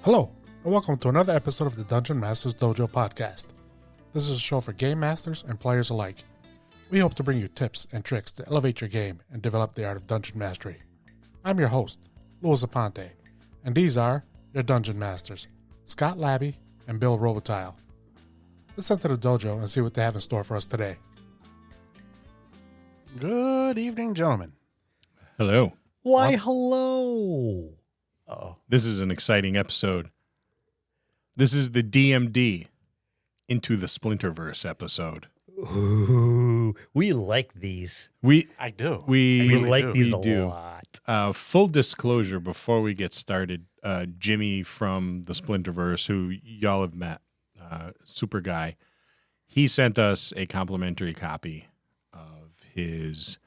Hello, and welcome to another episode of the Dungeon Masters Dojo podcast. This is a show for game masters and players alike. We hope to bring you tips and tricks to elevate your game and develop the art of dungeon mastery. I'm your host, Louis Aponte, and these are your dungeon masters, Scott Labby and Bill Robotile. Let's enter the dojo and see what they have in store for us today. Good evening, gentlemen. Hello. Why, hello. Uh-oh. This is an exciting episode. This is the DMD into the Splinterverse episode. Ooh, we like these. I do. We like these a do. lot. Full disclosure before we get started, Jimmy from the Splinterverse, who y'all have met, super guy, he sent us a complimentary copy of his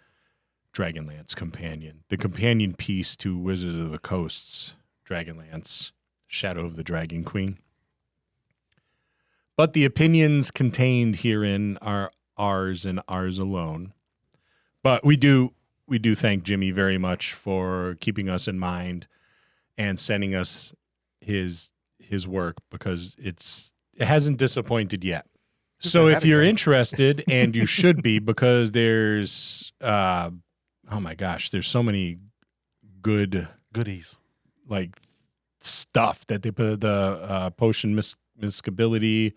Dragonlance Companion, the companion piece to Wizards of the Coast's Dragonlance, Shadow of the Dragon Queen. But the opinions contained herein are ours and ours alone. But we do thank Jimmy very much for keeping us in mind and sending us his work, because it hasn't disappointed yet. So if you're interested, and you should be, because there's oh my gosh, there's so many goodies, like stuff that they put, the potion miscability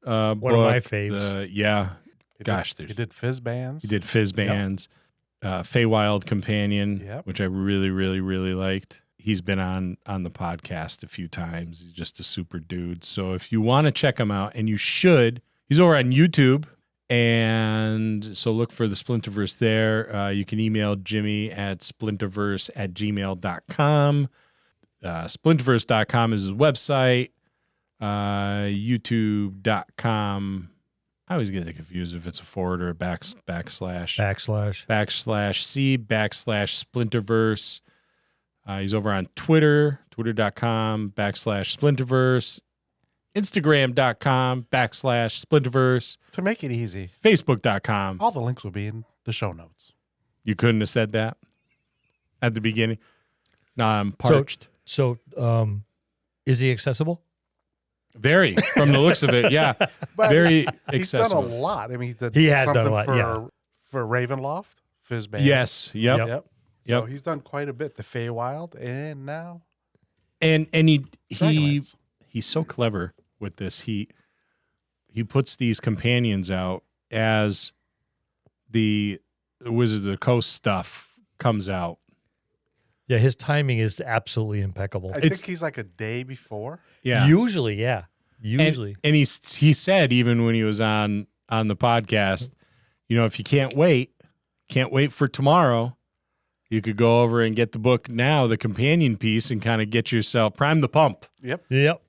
One book, of my faves. He did fizz bands. He did fizz bands. Feywild Companion, which I really, really, really liked. He's been on the podcast a few times. He's just a super dude. So if you want to check him out, and you should, he's over on YouTube. And so look for the Splinterverse there. You can email Jimmy at splinterverse@gmail.com. Splinterverse.com is his website. YouTube.com. I always get confused if it's a forward or a backslash C/Splinterverse. He's over on Twitter, twitter.com/Splinterverse. Instagram.com/Splinterverse. To make it easy, Facebook.com. all the links will be in the show notes. You couldn't have said that at the beginning. No, I'm parched. So, is he accessible? Very, from the looks of it, yeah. But very he's accessible. done a lot. I mean, He has done a something lot, for Ravenloft, fizz bands. Yes, yep. So he's done quite a bit. The Feywild, and now And Dragonlance. he's so clever with this. He puts these companions out as the Wizards of the Coast stuff comes out. Yeah, his timing is absolutely impeccable. I think he's like a day before. Yeah. Usually, yeah. Usually. And he said, even when he was on the podcast, if you can't wait for tomorrow, you could go over and get the book now, the companion piece, and kind of get yourself prime the pump. Yep.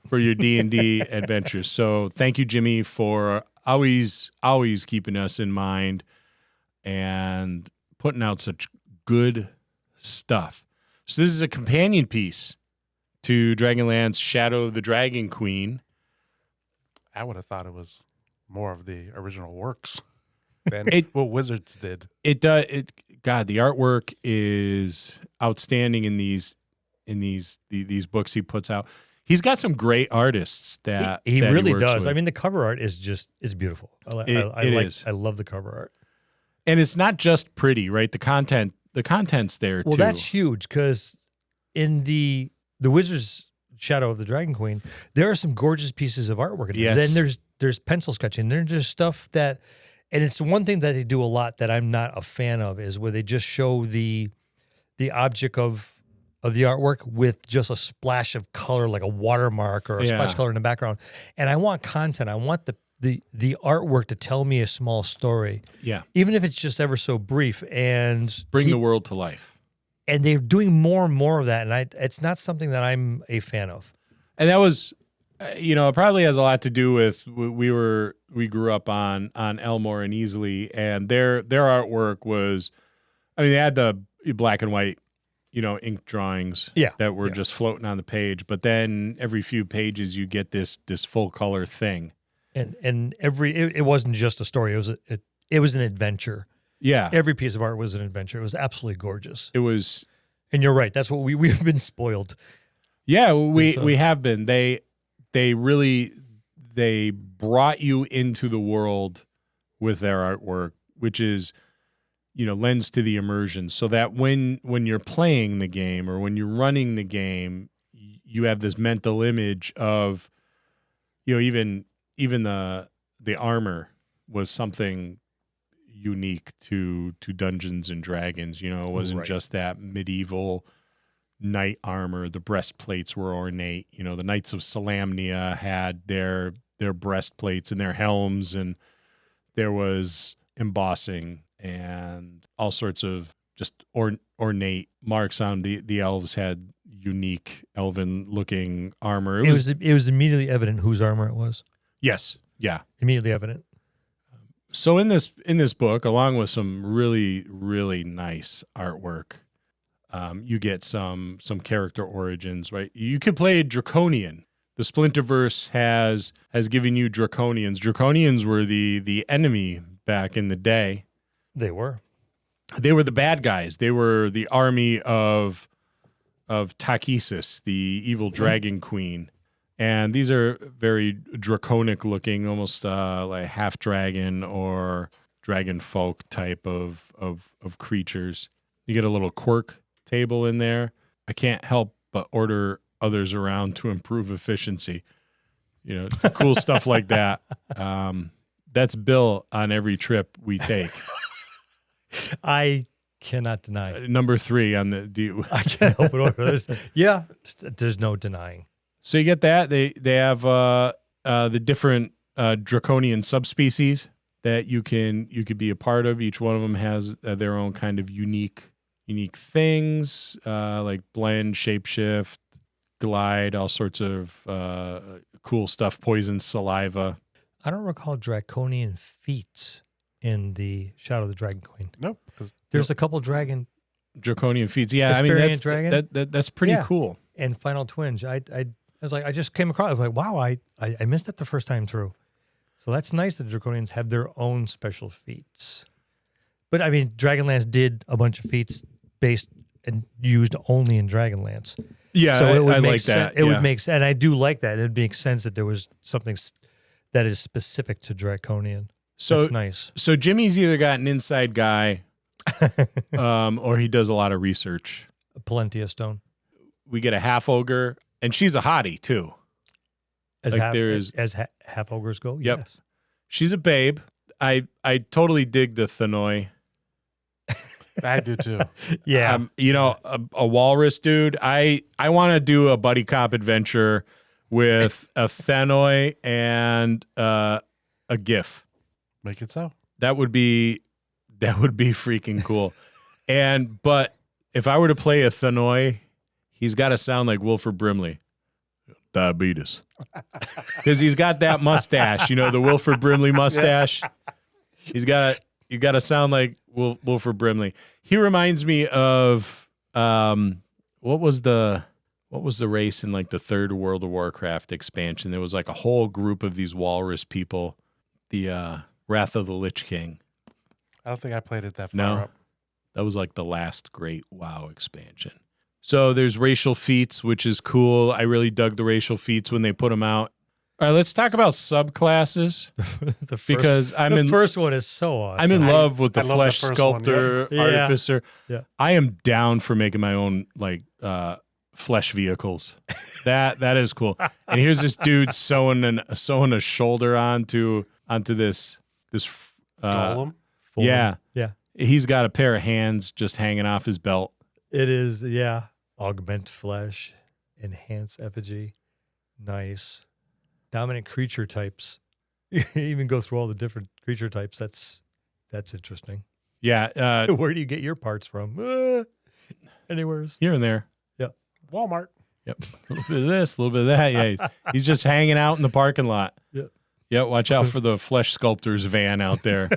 For your D&D adventures. So thank you, Jimmy, for always keeping us in mind and putting out such good stuff. So this is a companion piece to Dragonlance Shadow of the Dragon Queen. I would have thought it was more of the original works than what Wizards did. God, the artwork is outstanding in these books he puts out. He's got some great artists that he that really works does. with. I mean, the cover art is beautiful. I love the cover art. And it's not just pretty, right? The content's there too. Well, that's huge, because in the Wizards Shadow of the Dragon Queen, there are some gorgeous pieces of artwork in there. Yes. Then there's pencil sketching. There's just stuff that, and it's one thing that they do a lot that I'm not a fan of, is where they just show the object of the artwork with just a splash of color, like a watermark or a splash of color in the background. And I want content. I want the artwork to tell me a small story. Yeah. Even if it's just ever so brief, and Bring the world to life. And they're doing more and more of that, and it's not something that I'm a fan of. And that was, it probably has a lot to do with we grew up on Elmore and Easley, and their artwork was, they had the black and white, ink drawings that were just floating on the page, but then every few pages you get this full color thing. And it wasn't just a story; it was an adventure. Yeah. Every piece of art was an adventure. It was absolutely gorgeous. It was. And you're right. That's what we've been spoiled. Yeah, we have been. They brought you into the world with their artwork, which is, lends to the immersion, so that when you're playing the game or when you're running the game, you have this mental image of, even the armor was something unique to Dungeons and Dragons. It wasn't just that medieval knight armor. The breastplates were ornate. The Knights of Salamnia had their breastplates and their helms, and there was embossing and all sorts of just ornate marks on the elves. Had unique elven looking armor. It was immediately evident whose armor it was. Yes, yeah, immediately evident. So in this book, along with some really, really nice artwork, you get some character origins, right? You could play a Draconian. The Splinterverse has given you Draconians. Draconians were the enemy back in the day. They were the bad guys. They were the army of Takesis, the evil dragon queen. And these are very draconic looking, almost like half dragon or dragon folk type of creatures. You get a little quirk table in there. I can't help but order others around to improve efficiency. Cool stuff like that. That's Bill on every trip we take. I cannot deny. Number 3 on the. I can't help but order this. Yeah, there's no denying. So you get that. They have the different draconian subspecies that you could be a part of. Each one of them has their own kind of unique things, like blend, shapeshift, glide, all sorts of cool stuff. Poison, saliva. I don't recall draconian feats in the Shadow of the Dragon Queen. Nope. There's a couple draconian feats. Yeah, I mean that's pretty cool. And Final Twinge. I was like, I just came across. I was like, wow, I missed that the first time through. So that's nice that Draconians have their own special feats. But I mean, Dragonlance did a bunch of feats based and used only in Dragonlance. Yeah, so it would I make like sense. that. It would make sense, and I do like that. It would make sense that there was something that is specific to Draconian. So that's nice. So Jimmy's either got an inside guy, or he does a lot of research. Plenty of stone. We get a half ogre, and she's a hottie too. As half ogres go. Yep. Yes. She's a babe. I totally dig the Thanoi. I do too. Yeah. A walrus dude. I want to do a buddy cop adventure with a Thanoi and a GIF. Make it so. That would be freaking cool. But if I were to play a Thanoi, he's got to sound like Wilford Brimley. Diabetes. Because he's got that mustache, the Wilford Brimley mustache. You got to sound like Wilford Brimley. He reminds me of what was the race in like the third World of Warcraft expansion? There was like a whole group of these walrus people. The Wrath of the Lich King. I don't think I played it that far up. That was like the last great WoW expansion. So there's racial feats, which is cool. I really dug the racial feats when they put them out. All right, let's talk about subclasses. The first one is so awesome. I'm in love with the Flesh Sculptor, Artificer. Yeah. I am down for making my own flesh vehicles. That is cool. And here's this dude sewing a shoulder onto this Golem. Yeah. Yeah. He's got a pair of hands just hanging off his belt. It is, yeah. Augment flesh, enhance effigy. Nice. Dominant creature types. You even go through all the different creature types. That's interesting. Yeah. Where do you get your parts from? Anywheres. Here and there. Yep. Walmart. Yep. A little bit of this, a little bit of that. Yeah. He's just hanging out in the parking lot. Yep. Yeah. Watch out for the Flesh Sculptor's van out there.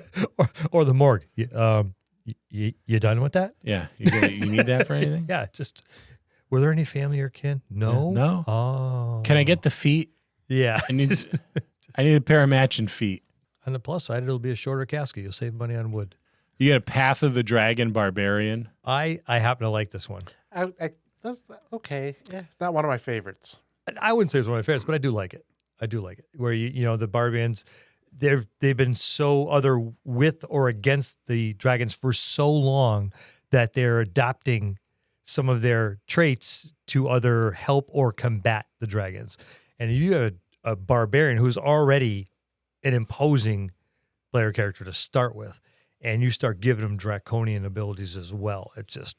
or the morgue. You done with that? Yeah. You need that for anything? Yeah. Just, were there any family or kin? No. Yeah, no. Oh. Can I get the feet? Yeah. I need a pair of matching feet. On the plus side, it'll be a shorter casket. You'll save money on wood. You get a Path of the Dragon Barbarian. I happen to like this one. I That's okay. Yeah, it's not one of my favorites. I wouldn't say it's one of my favorites, but I do like it. Where the barbarians, they've been so other with or against the dragons for so long that they're adopting some of their traits to other help or combat the dragons. And you have a barbarian who's already an imposing player character to start with, and you start giving him draconian abilities as well. It's just,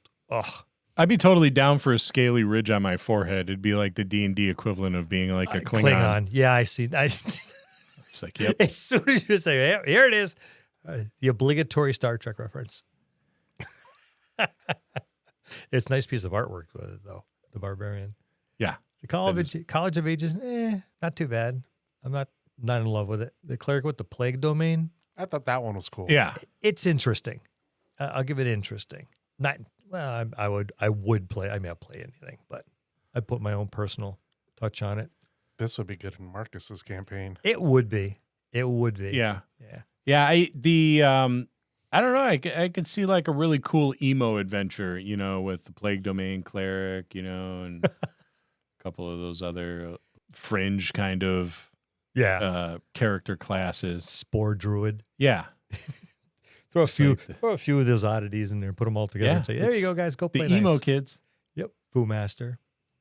I'd be totally down for a scaly ridge on my forehead. It'd be like the D&D equivalent of being like a Klingon. Yeah, I see. It's like, yep. As soon as you say, hey, here it is, the obligatory Star Trek reference. It's a nice piece of artwork with it, though, the barbarian. Yeah. The College of Ages, not too bad. I'm not in love with it. The cleric with the plague domain. I thought that one was cool. Yeah. It's interesting. I'll give it interesting. Not well. I would play. I mean, I'll play anything, but I put my own personal touch on it. This would be good in Marcus's campaign. It would be. Yeah. Yeah. Yeah. I don't know. I could see like a really cool emo adventure, with the plague domain cleric, and a couple of those other fringe kind of character classes. Spore druid. Yeah. Throw a few of those oddities in there, put them all together, and say, "There you go, guys, go play." The emo nice. kids. Yep, Foo Master.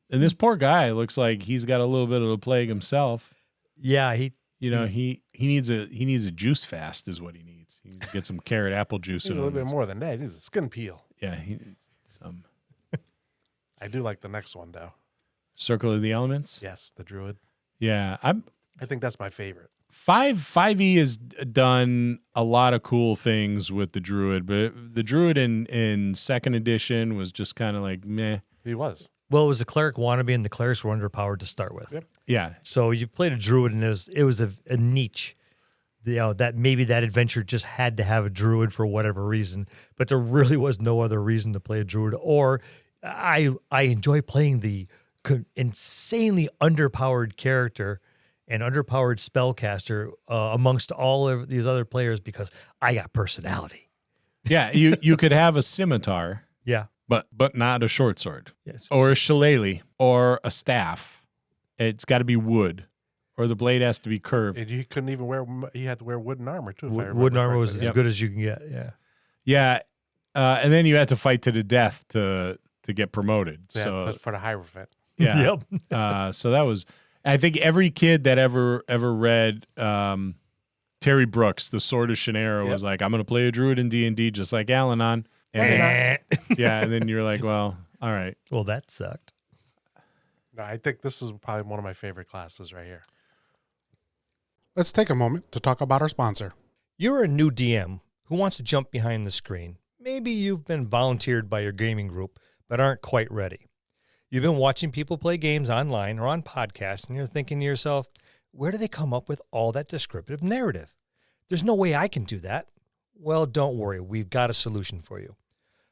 And this poor guy looks like he's got a little bit of the plague himself. Yeah, he needs a juice fast, is what he needs. He needs to get some carrot apple juice. He's a little bit more than that. He needs a skin peel. Yeah, he needs some. I do like the next one though. Circle of the Elements. Yes, the druid. Yeah, I think that's my favorite. 5e has done a lot of cool things with the druid, but the druid in second edition was just kind of like meh. He was. Well, it was a cleric wannabe, and the clerics were underpowered to start with. Yep. Yeah. So you played a druid, and it was a niche. That maybe that adventure just had to have a druid for whatever reason, but there really was no other reason to play a druid. Or I enjoy playing the insanely underpowered character and underpowered spellcaster amongst all of these other players because I got personality. Yeah, you could have a scimitar. Yeah. But not a short sword. Yes. Or a shillelagh or a staff. It's got to be wood. Or the blade has to be curved. And you couldn't even he had to wear wooden armor too. Wooden armor was as good as you can get. Yeah. Yeah. And then you had to fight to the death to get promoted. Yeah, for the Hierophant. Yeah. Yep. So that was, I think every kid that ever read Terry Brooks, The Sword of Shannara, was like, I'm going to play a druid in D&D just like Al-Anon. And and then you're like, well, all right. Well, that sucked. No, I think this is probably one of my favorite classes right here. Let's take a moment to talk about our sponsor. You're a new DM who wants to jump behind the screen. Maybe you've been volunteered by your gaming group, but aren't quite ready. You've been watching people play games online or on podcasts, and you're thinking to yourself, where do they come up with all that descriptive narrative? There's no way I can do that. Well, don't worry. We've got a solution for you.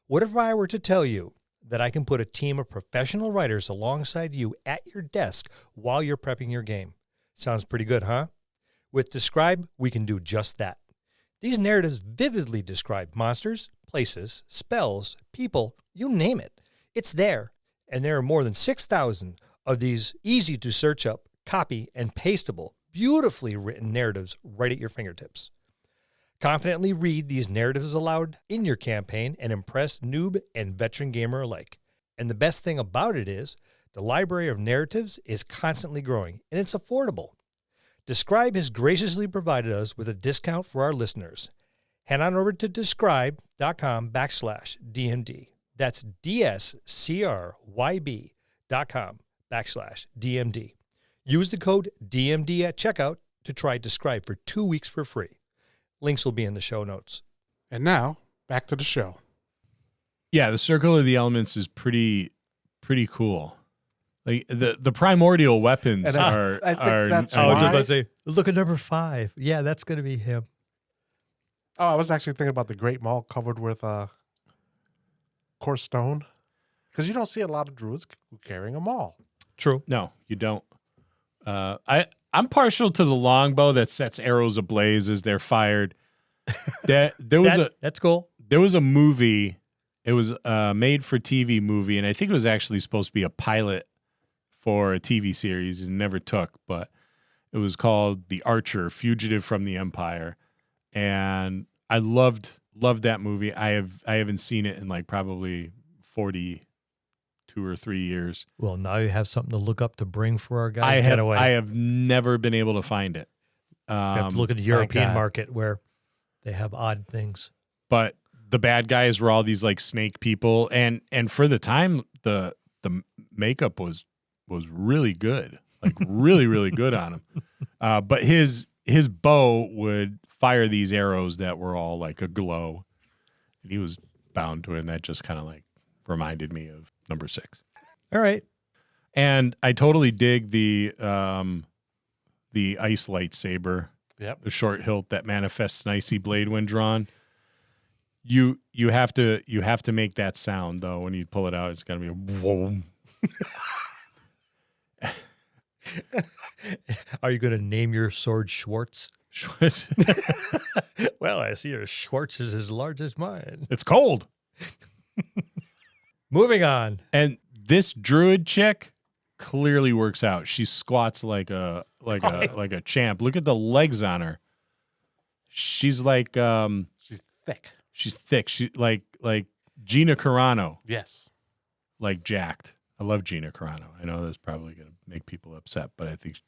What if I were to tell you that I can put a team of professional writers alongside you at your desk while you're prepping your game? Sounds pretty good, huh? With Describe, we can do just that. These narratives vividly describe monsters, places, spells, people, you name it. It's there, and there are more than 6,000 of these easy-to-search up, copy, and pastable, beautifully written narratives right at your fingertips. Confidently read these narratives aloud in your campaign and impress noob and veteran gamer alike. And the best thing about it is, the library of narratives is constantly growing, and it's affordable. Describe has graciously provided us with a discount for our listeners. Head on over to describe.com/DMD. That's DSCRYB.com/DMD. Use the code DMD at checkout to try Describe for 2 weeks for free. Links will be in the show notes. And now, back to the show. Yeah, the Circle of the Elements is pretty cool. Like the primordial weapons are. I think that's I was why. just about to say, look at number 5. Yeah, that's going to be him. Oh, I was actually thinking about the Great Maul covered with coarse stone, because you don't see a lot of druids carrying a maul. True. No, you don't. I'm partial to the longbow that sets arrows ablaze as they're fired. That's cool. There was a movie It was a made-for-TV movie, and I think it was actually supposed to be a pilot for a TV series. It never took, but it was called The Archer, Fugitive from the Empire. And I loved that movie. I haven't seen it in like probably 42 or 3 years. Well, now you have something to look up to bring for our guys. I have never been able to find it. You have to look at the European market where they have odd things. But the bad guys were all these like snake people, and for the time, the makeup was really good, like really really good on him. But his bow would fire these arrows that were all like aglow, and he was bound to it. And that just kind of like reminded me of number 6. All right, and I totally dig the ice lightsaber. Yep. The short hilt that manifests an icy blade when drawn. You have to make that sound though when you pull it out. It's got to be a boom. Are you going to name your sword Schwartz? Well, I see your Schwartz is as large as mine. It's cold. Moving on. And this druid chick clearly works out. She squats like a champ. Look at the legs on her. She's like She's thick. she's thick. She like Gina Carano, Yes. like jacked. I love Gina Carano. I know that's probably going to make people upset, but I think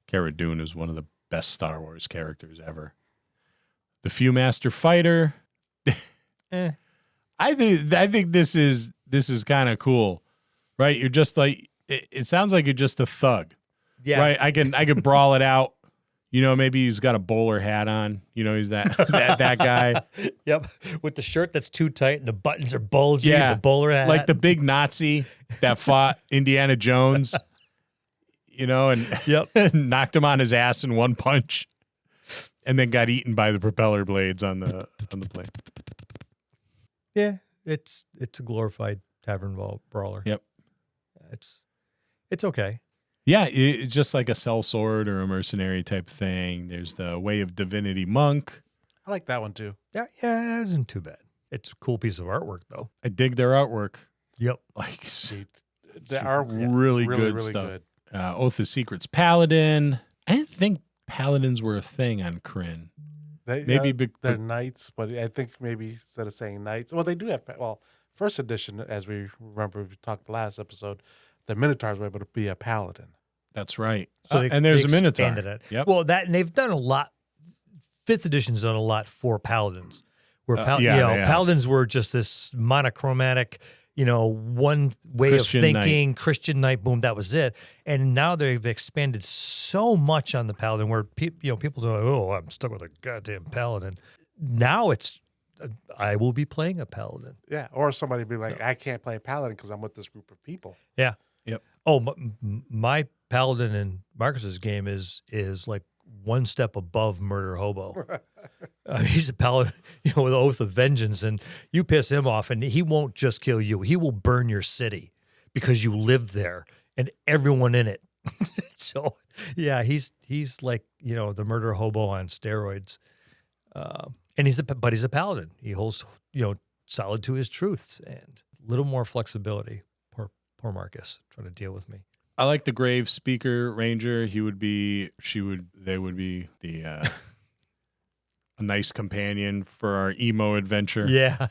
Cara Dune is one of the best Star Wars characters ever. The Viewmaster Fighter. I think this is kind of cool, right? You're just like it sounds like you're just a thug, Yeah. right? I can brawl it out. You know, maybe he's got a bowler hat on. You know, he's that guy. Yep. With the shirt that's too tight and the buttons are bulgy. Yeah. The bowler hat. Like the big Nazi that fought Indiana Jones, you know, and Yep. knocked him on his ass in one punch, and then got eaten by the propeller blades on the plane. Yeah. It's a glorified tavern brawler. Yep. It's okay. Yeah, it's just like a sellsword or a mercenary type thing. There's the Way of Divinity Monk. I like that one too. Yeah, it isn't too bad. It's a cool piece of artwork, though. I dig their artwork. Yep. Like, They are really good stuff. Good. Oath of Secrets Paladin. I didn't think Paladins were a thing on Kryn. Maybe they're knights, but I think maybe instead of saying knights, well, they do have. Well, first edition, as we remember, we talked last episode, the Minotaurs were able to be a paladin. That's right. So and there's a Minotaur. expanded it. Yep. Well, and they've done a lot. 5th edition's done a lot for paladins. Where paladins were just this monochromatic, one way Christian of thinking, Christian knight, boom, that was it. And now they've expanded so much on the paladin where people are like, oh, I'm stuck with a goddamn paladin. Now it's I will be playing a paladin. Yeah, or somebody be like, I can't play a paladin because I'm with this group of people. Yeah. Yep. Oh, my paladin in Marcus's game is like one step above murder hobo. He's a paladin, with oath of vengeance, and you piss him off, and he won't just kill you; he will burn your city because you live there and everyone in it. So, yeah, he's like the murder hobo on steroids, and he's a paladin. He holds solid to his truths and a little more flexibility. Poor Marcus trying to deal with me. I like the Grave Speaker Ranger. They would be the a nice companion for our emo adventure. Yeah.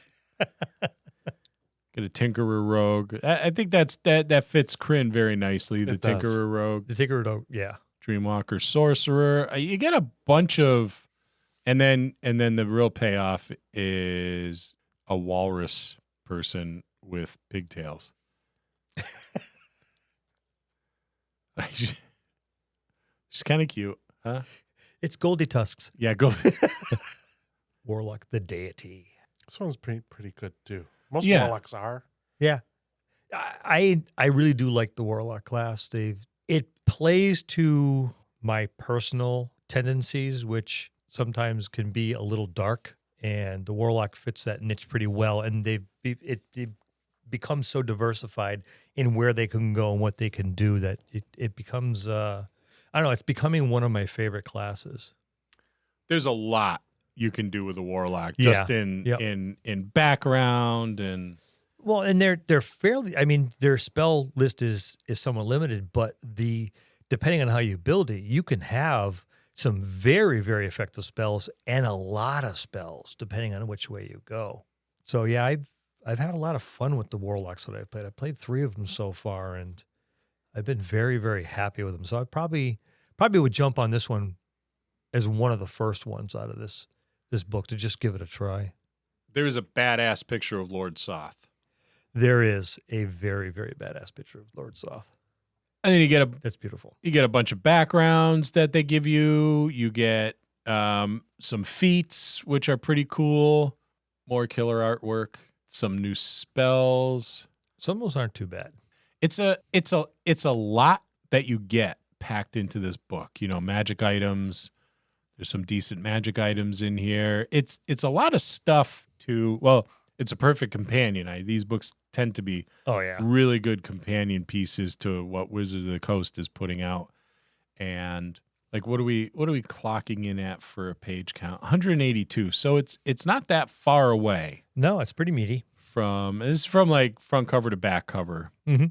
Get a Tinkerer Rogue. I think that fits Kryn very nicely. The Tinkerer Rogue. The Tinkerer Rogue, yeah. Dreamwalker Sorcerer. You get a bunch of, and then the real payoff is a walrus person with pigtails. She's kind of cute, huh? It's Goldie Tusks. Yeah, Goldie. Warlock, the deity. This one's pretty good too. Most Yeah. warlocks are. Yeah. I really do like the Warlock class. It plays to my personal tendencies, which sometimes can be a little dark, and the Warlock fits that niche pretty well. And they've become so diversified in where they can go and what they can do that it becomes I don't know, it's becoming one of my favorite classes. There's a lot. you can do with a warlock, Yeah. just in Yep. in background and Well, and they're fairly. I mean, their spell list is somewhat limited, but depending on how you build it, you can have some very, very effective spells and a lot of spells depending on which way you go. So yeah, I've had a lot of fun with the warlocks that I've played. I played 3 of them so far, and I've been very, very happy with them. So I probably would jump on this one as one of the first ones out of this book to just give it a try. there is a badass picture of Lord Soth. There is a very, very badass picture of Lord Soth. And then That's beautiful. you get a bunch of backgrounds that they give you. You get some feats, which are pretty cool. More killer artwork. Some new spells. Some of those aren't too bad. It's a lot that you get packed into this book. You know, magic items. There's some decent magic items in here. It's a lot of stuff to. Well, it's a perfect companion. These books tend to be really good companion pieces to what Wizards of the Coast is putting out. And like, what are we clocking in at for a page count? 182. So it's not that far away. No, it's pretty meaty. It's from like front cover to back cover. Mm-hmm.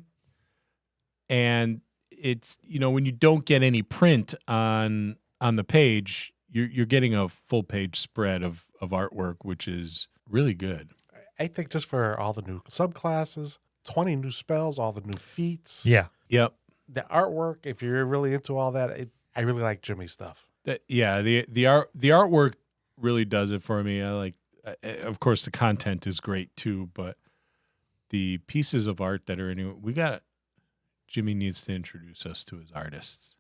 And it's, you know, when you don't get any print on the page, you're getting a full page spread of artwork, which is really good. I think just for all the new subclasses, 20 new spells, all the new feats. Yeah. Yep. The artwork, if you're really into all that, I really like Jimmy's stuff. The artwork really does it for me. I like, of course, the content is great too, but the pieces of art that are in it, Jimmy needs to introduce us to his artists.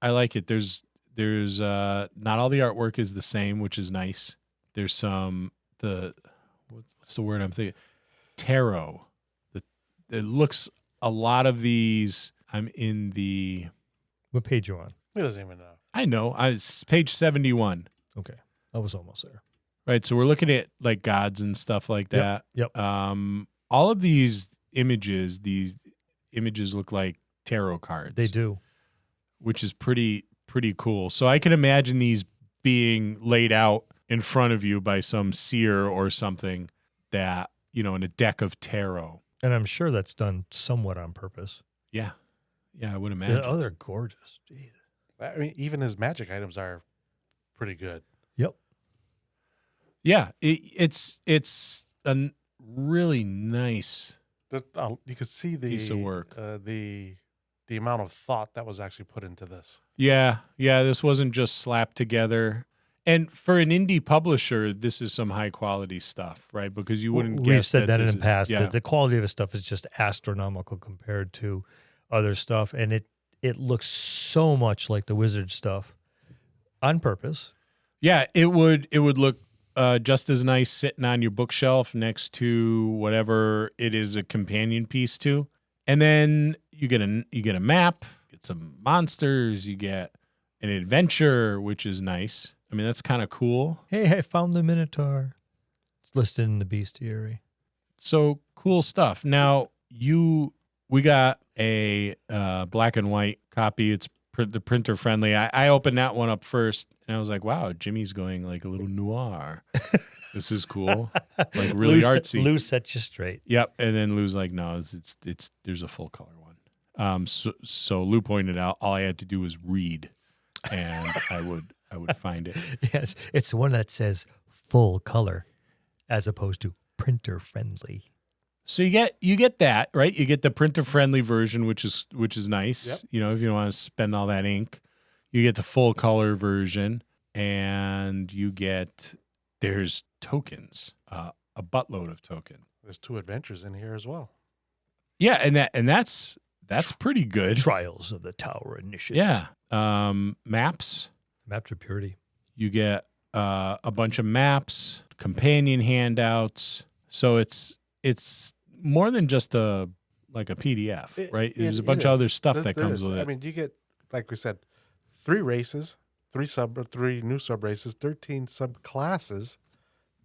I like it. There's not all the artwork is the same, which is nice. There's some what's the word I'm thinking? Tarot. It looks a lot of these. I'm in the. What page you on? He doesn't even know. I know. It's page 71. Okay, I was almost there. Right. So we're looking at like gods and stuff like that. Yep. All of these images look like tarot cards. They do. Which is pretty cool. So I can imagine these being laid out in front of you by some seer or something that, you know, in a deck of tarot. And I'm sure that's done somewhat on purpose. Yeah. Yeah, I would imagine. Oh, they're gorgeous. Jeez. I mean, even his magic items are pretty good. Yep. Yeah, it's a really nice You could see the piece of work. The amount of thought that was actually put into this. Yeah, this wasn't just slapped together. And for an indie publisher, this is some high quality stuff, right? Because you wouldn't guess. We've said that in this the is- past. Yeah. The quality of his stuff is just astronomical compared to other stuff, and it looks so much like the Wizard stuff on purpose. Yeah, it would look just as nice sitting on your bookshelf next to whatever it is a companion piece to. And then you get a map, get some monsters, you get an adventure, which is nice. I mean, that's kind of cool. Hey, I found the Minotaur. It's listed in the bestiary. So cool stuff. Now we got a black and white copy. It's the printer friendly. I opened that one up first, and I was like, "Wow, Jimmy's going like a little noir. This is cool, like really artsy." Lou set you straight. Yep. And then Lou's like, "No, it's there's a full color one." So Lou pointed out all I had to do was read, and I would find it. Yes, it's one that says full color, as opposed to printer friendly. So you get that, right? You get the printer friendly version, which is nice. Yep. You know, if you don't want to spend all that ink, you get the full color version, and there's tokens, a buttload of tokens. There's 2 adventures in here as well. Yeah, and that's pretty good. Trials of the Tower Initiative. Yeah, maps. Map to Purity. You get a bunch of maps, companion handouts. So it's more than just a PDF, right? There's a bunch of other stuff that comes with it. I mean, you get, like we said, 3 races, 3 new sub races, 13 subclasses,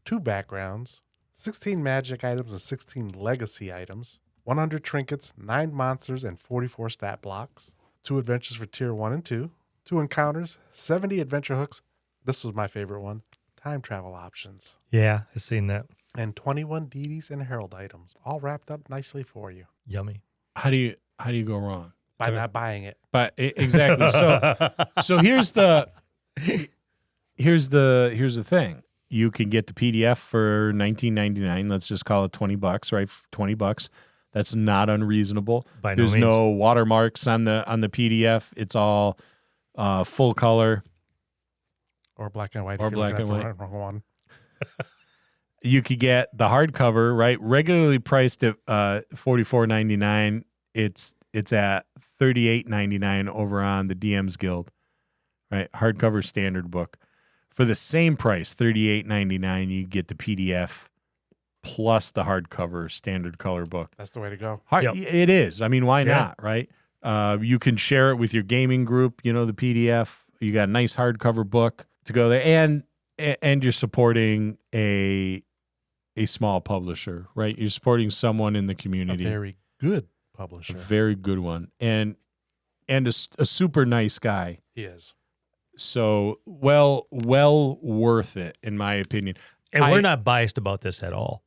2 backgrounds, 16 magic items and 16 legacy items, 100 trinkets, 9 monsters, and 44 stat blocks, 2 adventures for tier 1 and 2, 2 encounters, 70 adventure hooks. This was my favorite one. Time travel options. Yeah, I've seen that. And 21 deities and herald items, all wrapped up nicely for you Yummy. How do you go wrong? by not buying it. But exactly. So here's the thing. You can get the PDF for $19.99. Let's just call it $20, right? $20. That's not unreasonable. By no There's means. no watermarks on the PDF. It's all full color. Or black and white. Or if you're black looking and at the wrong one. You could get the hardcover, right? Regularly priced at $44.99. It's at $38.99 over on the DM's Guild, right? Hardcover standard book. For the same price, $38.99, you get the PDF plus the hardcover standard color book. That's the way to go. Yep. It is. I mean, why Yeah. not, right? You can share it with your gaming group, the PDF. You got a nice hardcover book to go there. And you're supporting a small publisher, right? You're supporting someone in the A community. very good A publisher. very good one. And a super nice guy. He is. So well worth it, in my opinion. And we're not biased about this at all.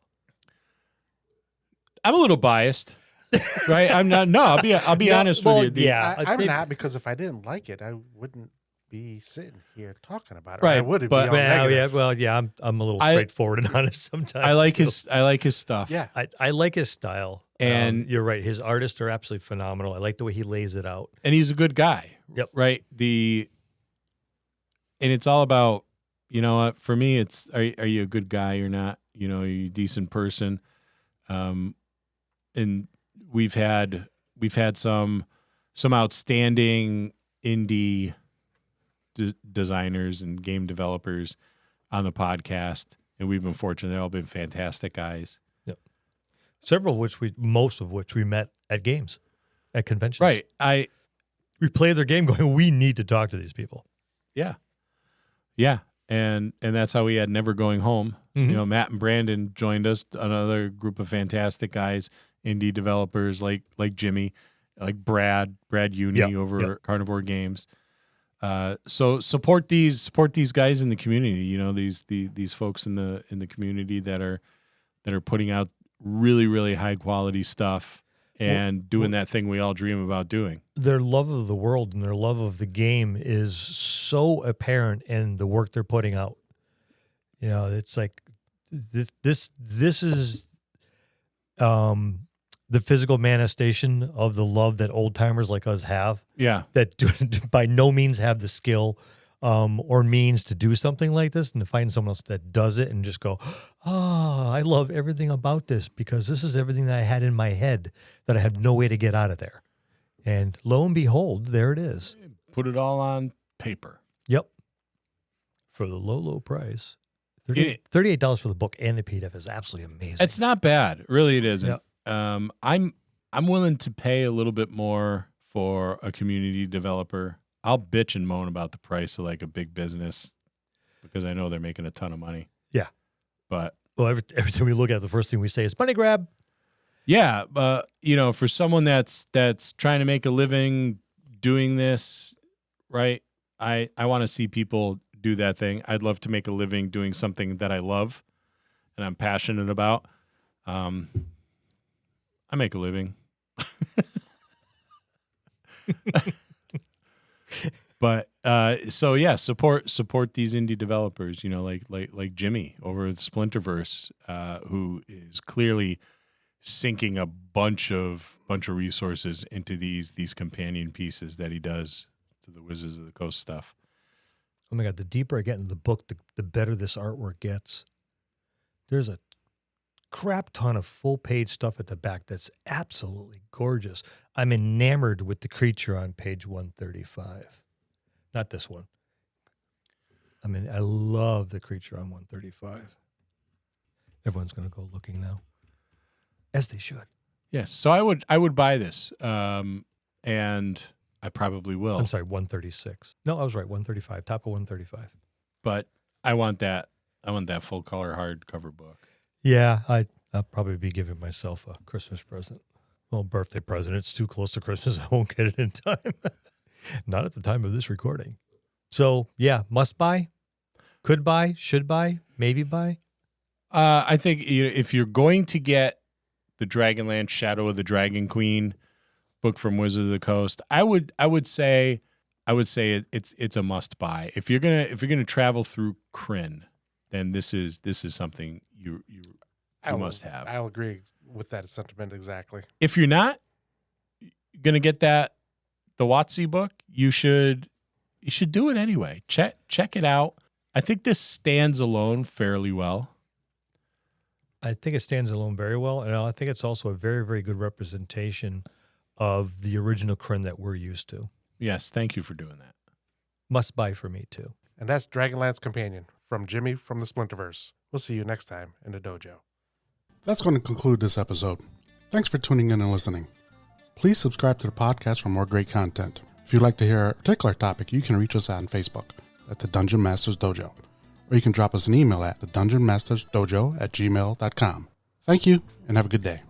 I'm a little biased, right? I'm not. No, I'll be honest with you. Yeah, I'm not, because if I didn't like it, I wouldn't be sitting here talking about it. Right, I would be but- all negative. I'm a little I- straightforward and honest sometimes. I like too. his stuff. Yeah. I like his style. And- you're right. His artists are absolutely phenomenal. I like the way he lays it out. And he's a good guy. Yep. Right. And it's all about, what, for me, it's, are you a good guy or not? Are you a decent person? And we've had some outstanding indie designers and game developers on the podcast, and we've been fortunate. They've all been fantastic guys. Most of which we met at games, at conventions. Right. We played their game going, we need to talk to these people. Yeah. Yeah. And that's how we had Never Going Home. Mhm. Matt and Brandon joined us, another group of fantastic guys, indie developers like Jimmy, like Brad Uni Yep, over yep. Carnivore Games. So support these guys in the community, these folks in the community that are putting out really, really high quality stuff and doing that thing we all dream about doing. Their love of the world and their love of the game is so apparent in the work they're putting out. It's like this is the physical manifestation of the love that old timers like us have, Yeah. that by no means have the skill or means to do something like this, and to find someone else that does it and just go, I love everything about this because this is everything that I had in my head that I have no way to get out of there. And lo and behold, there it is. Put it all on paper. Yep. For the low, low price. $38 for the book and the PDF is absolutely amazing. It's not bad. Really, it isn't. Yep. I'm willing to pay a little bit more for a community developer. I'll bitch and moan about the price of like a big business because I know they're making a ton of money. Yeah. But every time we look at it, the first thing we say is money grab. yeah, but for someone that's trying to make a living doing this, right? I want to see people do that thing. I'd love to make a living doing something that I love and I'm passionate about. I make a living. But so yeah, support these indie developers, like Jimmy over at Splinterverse, who is clearly sinking a bunch of resources into these companion pieces that he does to the Wizards of the Coast stuff. Oh my God, the deeper I get into the book, the better this artwork gets. There's a crap ton of full page stuff at the back that's absolutely gorgeous. I'm enamored with the creature on page 135. Not this one. I mean, I love the creature on 135. Everyone's going to go looking now, as they should. Yes, so I would buy this, and I probably will. I'm sorry, 136. No, I was right, 135, top of 135. But I want that full color hardcover book. Yeah, I'll probably be giving myself a Christmas present. Well, birthday present. It's too close to Christmas. I won't get it in time. Not at the time of this recording. So, yeah, must buy, could buy, should buy, maybe buy. I think if you're going to get the Dragonlance Shadow of the Dragon Queen book from Wizard of the Coast, I would say it's a must buy. If you're gonna travel through Krynn, then this is something you must have. I'll agree with that sentiment exactly. If you're not gonna get the WotC book, you should do it anyway. Check it out. I think this stands alone fairly well. I think it stands alone very well, and I think it's also a very, very good representation of the original Krynn that we're used to. Yes, thank you for doing that. Must buy for me, too. And that's Dragonlance Companion from Jimmy from the Splinterverse. We'll see you next time in the dojo. That's going to conclude this episode. Thanks for tuning in and listening. Please subscribe to the podcast for more great content. If you'd like to hear a particular topic, you can reach us on Facebook at the Dungeon Masters Dojo, or you can drop us an email at thedungeonmastersdojo@gmail.com. Thank you, and have a good day.